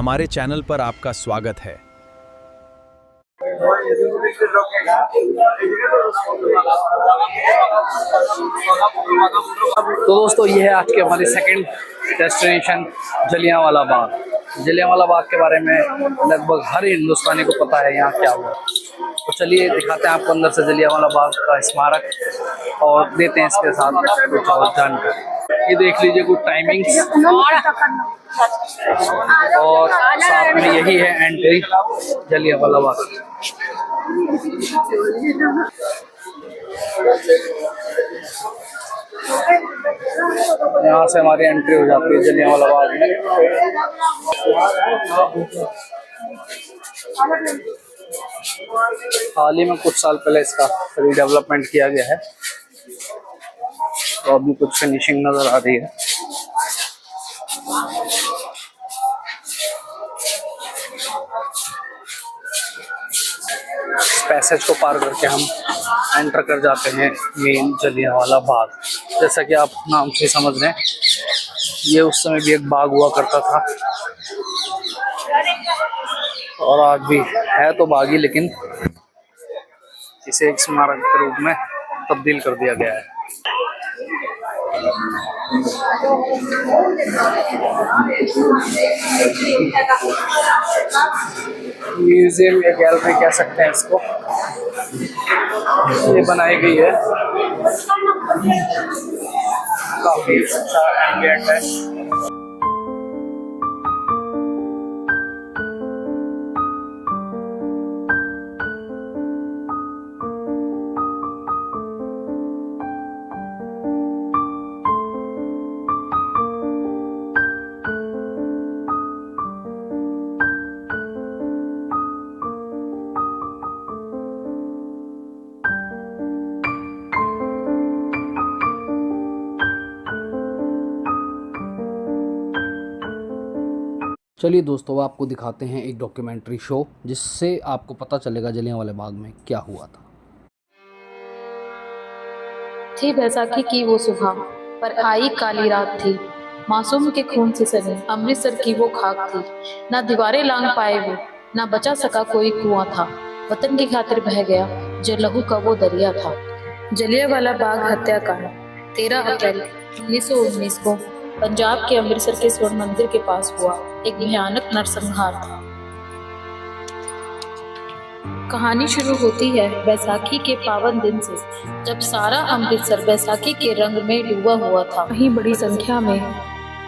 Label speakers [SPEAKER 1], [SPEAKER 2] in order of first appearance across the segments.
[SPEAKER 1] हमारे चैनल पर आपका स्वागत है।
[SPEAKER 2] तो दोस्तों ये है आज की हमारी सेकंड डेस्टिनेशन जलियांवाला बाग। जलियांवाला बाग के बारे में लगभग हर हिंदुस्तानी को पता है यहाँ क्या हुआ। तो चलिए दिखाते हैं आपको अंदर से जलियांवाला बाग का स्मारक और देते हैं इसके साथ कुछ और जानकारी। ये देख लीजिए कुछ टाइमिंग्स और साथ में यही है एंट्री जलियांवाला बाग। यहाँ से हमारी एंट्री हो जाती है जलियांवाला बाग में। हाल ही में कुछ साल पहले इसका रीडेवलपमेंट किया गया है, तो अभी कुछ फिनिशिंग नजर आ रही है। पैसेज को पार करके हम एंटर कर जाते हैं मेन जलियांवाला बाग। जैसा कि आप नाम से समझ रहे हैं, ये उस समय भी एक बाग हुआ करता था और आज भी है तो बाग ही, लेकिन इसे एक स्मारक के रूप में तब्दील कर दिया गया है। म्यूजियम या गैलरी कह सकते हैं इसको, ये बनाई गई है। काफी अच्छा एम्बिएंट है।
[SPEAKER 3] चलिए दोस्तों, आपको दिखाते हैं एक डॉक्यूमेंट्री शो जिससे आपको पता चलेगा जलियांवाला बाग में क्या हुआ था।
[SPEAKER 4] थी बैसाखी की वो सुबह, पर आई काली रात थी। मासूम के खून से सनी अमृतसर की वो खाक थी। ना दीवारें लांग पाए वो, ना बचा सका कोई कुआं था। वतन की खातिर बह गया जो लहू का वो दरिया था। जलियांवाला बाग हत्याकांड 13 अप्रैल 1919 को पंजाब के अमृतसर के स्वर्ण मंदिर के पास हुआ एक भयानक नरसंहार था। कहानी शुरू होती है बैसाखी के पावन दिन से, जब सारा अमृतसर बैसाखी के रंग में डूबा हुआ था। वहीं बड़ी संख्या में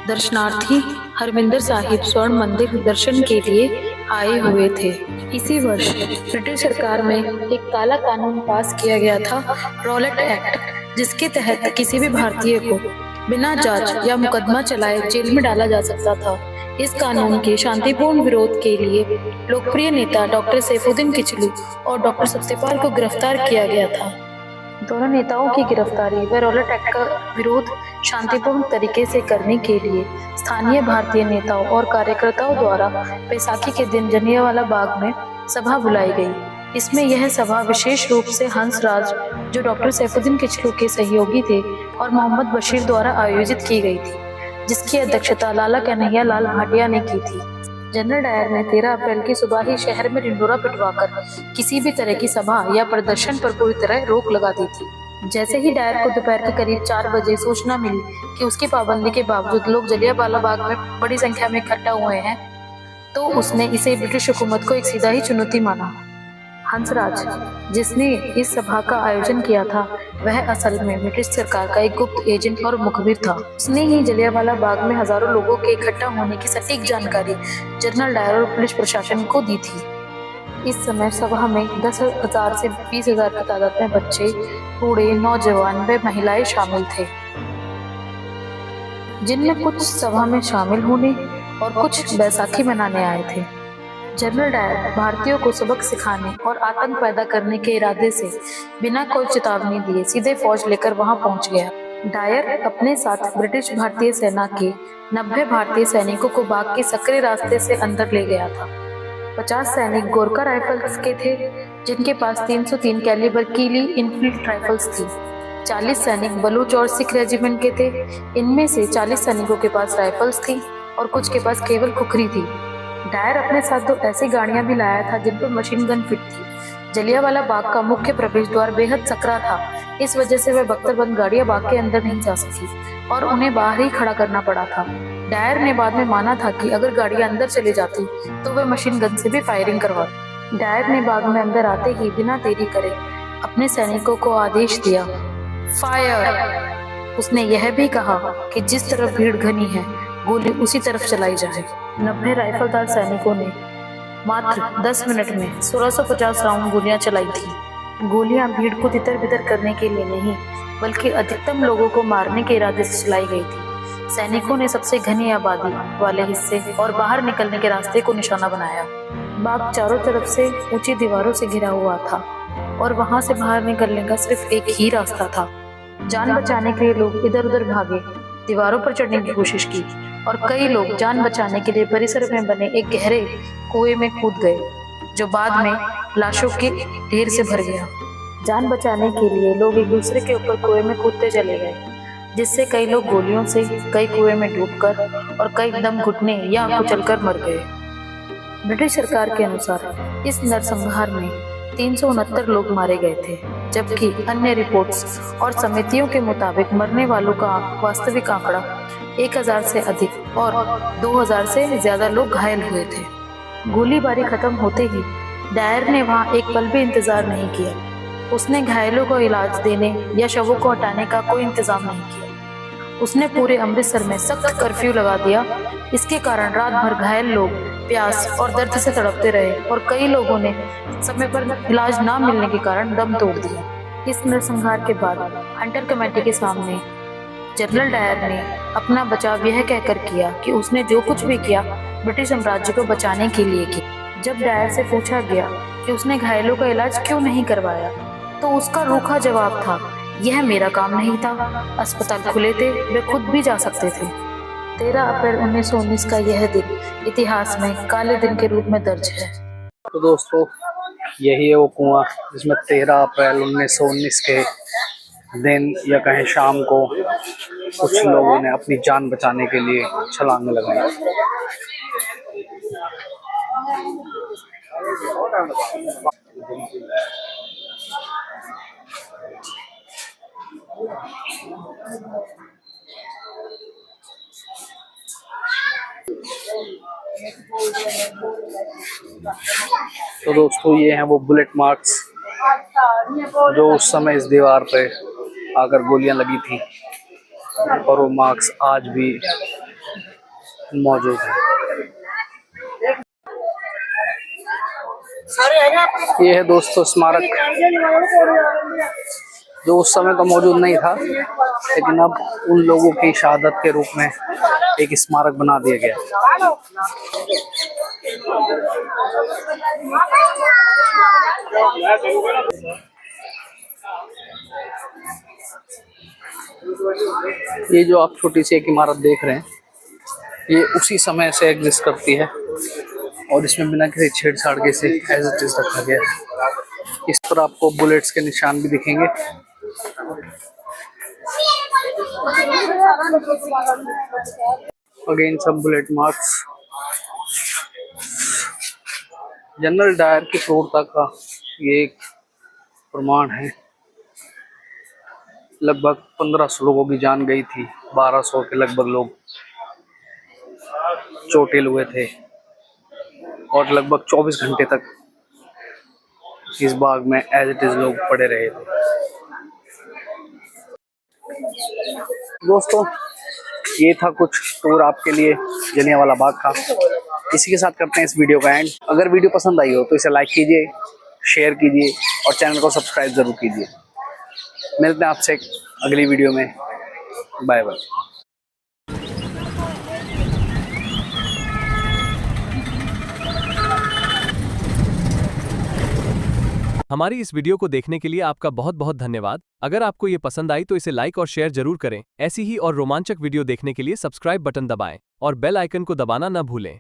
[SPEAKER 4] दर्शनार्थी हरमिंदर साहिब स्वर्ण मंदिर दर्शन के लिए आए हुए थे। इसी वर्ष ब्रिटिश सरकार में एक काला कानून पास किया गया था, रॉलेट एक्ट, जिसके तहत किसी भी भारतीय को बिना जांच या मुकदमा चलाए जेल में डाला जा सकता था। इस कानून के शांतिपूर्ण विरोध के लिए लोकप्रिय नेता डॉक्टर सैफुद्दीन किचलू और डॉक्टर सत्यपाल को गिरफ्तार किया गया था। दोनों नेताओं की गिरफ्तारी व रॉलेट एक्ट का विरोध शांतिपूर्ण तरीके से करने के लिए स्थानीय भारतीय नेताओं और कार्यकर्ताओं द्वारा बैसाखी के दिन जलियांवाला बाग में सभा बुलाई गई। इसमें यह सभा विशेष रूप से हंसराज, जो डॉक्टर सैफुद्दीन किचलू के सहयोगी थे, और मोहम्मद बशीर द्वारा आयोजित की गई थी, जिसकी अध्यक्षता लाला कन्हैया लाल भाटिया ने की थी। जनरल डायर ने 13 अप्रैल की सुबह ही शहर में ढिंढोरा पिटवाकर किसी भी तरह की सभा या प्रदर्शन पर पूरी तरह रोक लगा दी थी। जैसे ही डायर को दोपहर के करीब 4 बजे सूचना मिली कि उसकी पाबंदी के बावजूद लोग जलियांवाला बाग में बड़ी संख्या में इकट्ठा हुए हैं, तो उसने इसे ब्रिटिश हुकूमत को एक सीधा ही चुनौती माना। हंसराज, जिसने इस सभा का आयोजन किया था, वह असल में ब्रिटिश सरकार का एक गुप्त एजेंट और मुखबिर था। उसने ही जलियांवाला बाग में हजारों लोगों के इकट्ठा होने की सटीक जानकारी जनरल डायर और पुलिस प्रशासन को दी थी। इस समय सभा में 10,000 से 20,000 की तादाद में बच्चे, बूढ़े, नौजवान व महिलाएं शामिल थे, जिनमें कुछ सभा में शामिल होने और कुछ बैसाखी मनाने आए थे। जनरल डायर भारतीयों को सबक सिखाने और आतंक पैदा करने के इरादे से बिना कोई चेतावनी दिए सीधे फौज लेकर वहां पहुंच गया। डायर अपने साथ ब्रिटिश भारतीय सेना के 90 भारतीय सैनिकों को बाग के सकरे रास्ते से अंदर ले गया था। 50 सैनिक गोरखा राइफल्स के थे, जिनके पास 303 कैलिबर की ली इनफील्ड राइफल्स थी। 40 सैनिक बलूच और सिख रेजिमेंट के थे। इनमें से 40 सैनिकों के पास राइफल्स थी और कुछ के पास केवल खुखरी थी। डायर अपने साथ 2 ऐसी गाड़ियां भी लाया था जिन पर मशीन गन फिट थी। जलियांवाला बाग का मुख्य प्रवेश द्वार बेहद सकरा था। इस वजह से वह बख्तरबंद गाड़ियां बाग के अंदर नहीं जा सकी और उन्हें बाहर ही खड़ा करना पड़ा था। डायर ने बाद में माना था कि अगर गाड़ियां अंदर चली जाती तो वह मशीन गन से भी फायरिंग करवाती। डायर ने बाग में अंदर आते ही बिना देरी करे अपने सैनिकों को आदेश दिया, फायर। उसने यह भी कहा कि जिस तरफ भीड़ घनी है गोली उसी तरफ चलाई जाए। 90 राइफलदार सैनिकों ने मात्र 10 मिनट में 1650 राउंड गोलियां चलाई थी। गोलियां भीड़ को तितर-बितर करने के लिए नहीं बल्कि अधिकतम लोगों को मारने के इरादे से चलाई गई थी। सैनिकों ने सबसे घनी आबादी वाले हिस्से और बाहर निकलने के रास्ते को निशाना बनाया। बाग चारों तरफ से ऊंची दीवारों से घिरा हुआ था और वहां से बाहर निकलने का सिर्फ एक ही रास्ता था। जान बचाने के लिए लोग इधर उधर भागे, दीवारों पर चढ़ने की कोशिश की और कई लोग जान बचाने के लिए परिसर में बने एक गहरे कुएं में कूद गए, जो बाद में लाशों के ढेर से भर गया। जान बचाने के लिए लोग एक दूसरे के ऊपर कुएं में कूदते चले गए, जिससे कई लोग गोलियों से, कई कुएं में डूबकर और कई दम घुटने या कुचलकर मर गए। ब्रिटिश सरकार के अनुसार इस नरसंहार में 369 लोग मारे गए थे, जबकि अन्य रिपोर्ट्स और समितियों के मुताबिक मरने वालों का वास्तविक आंकड़ा 1000 से अधिक और 2000 से ज्यादा लोग घायल हुए थे। गोलीबारी खत्म होते ही डायर ने वहां एक पल भी इंतजार नहीं किया। उसने घायलों को इलाज देने या शवों को हटाने का कोई इंतजाम नहीं किया। उसने पूरे अमृतसर में सख्त कर्फ्यू लगा दिया। इसके कारण रात भर घायल लोग प्यास और दर्द से तड़पते रहे और कई लोगों ने समय पर इलाज ना मिलने के कारण दम तोड़ दिया। इस नरसंहार के बाद हंटर कमेटी के सामने जनरल डायर ने अपना बचाव यह कहकर किया कि उसने जो कुछ भी किया ब्रिटिश साम्राज्य को बचाने के लिए किया। जब डायर से पूछा गया कि उसने घायलों का इलाज क्यों नहीं करवाया, तो उसका रूखा जवाब था, यह मेरा काम नहीं था। अस्पताल खुले थे, वे खुद भी जा सकते थे। 13 अप्रैल 1919 का यह दिन इतिहास में काले दिन के रूप में दर्ज है।
[SPEAKER 2] तो दोस्तों, यही है वो कुआं जिसमें 13 अप्रैल 1919 के दिन या कहें शाम को कुछ लोगों ने अपनी जान बचाने के लिए छलांग लगाई। तो दोस्तों, ये हैं वो बुलेट मार्क्स जो उस समय इस दीवार पे आकर गोलियां लगी थी और वो मार्क्स आज भी मौजूद है। ये है दोस्तों स्मारक, जो उस समय तो मौजूद नहीं था, लेकिन अब उन लोगों की शहादत के रूप में एक स्मारक बना दिया गया। ये जो आप छोटी सी एक इमारत देख रहे हैं, ये उसी समय से एग्जिस्ट करती है और इसमें बिना किसी छेड़छाड़ के से एज इट इज रखा गया है। इस पर आपको बुलेट्स के निशान भी दिखेंगे। अगेन सब बुलेट मार्क्स। जनरल डायर की क्रूरता का ये एक प्रमाण है। लगभग 1500 लोगों की जान गई थी, 1200 के लगभग लोग चोटिल हुए थे और लगभग 24 घंटे तक इस बाग में एज इट इज लोग पड़े रहे थे। दोस्तों, ये था कुछ टूर आपके लिए जलियांवाला बाग का। इसी के साथ करते हैं इस वीडियो का एंड। अगर वीडियो पसंद आई हो तो इसे लाइक कीजिए, शेयर कीजिए और चैनल को सब्सक्राइब जरूर कीजिए। मिलते हैं आपसे अगली वीडियो में। Bye bye.
[SPEAKER 1] हमारी इस वीडियो को देखने के लिए आपका बहुत बहुत धन्यवाद। अगर आपको ये पसंद आई तो इसे लाइक और शेयर जरूर करें। ऐसी ही और रोमांचक वीडियो देखने के लिए सब्सक्राइब बटन दबाएं और बेल आइकन को दबाना न भूलें।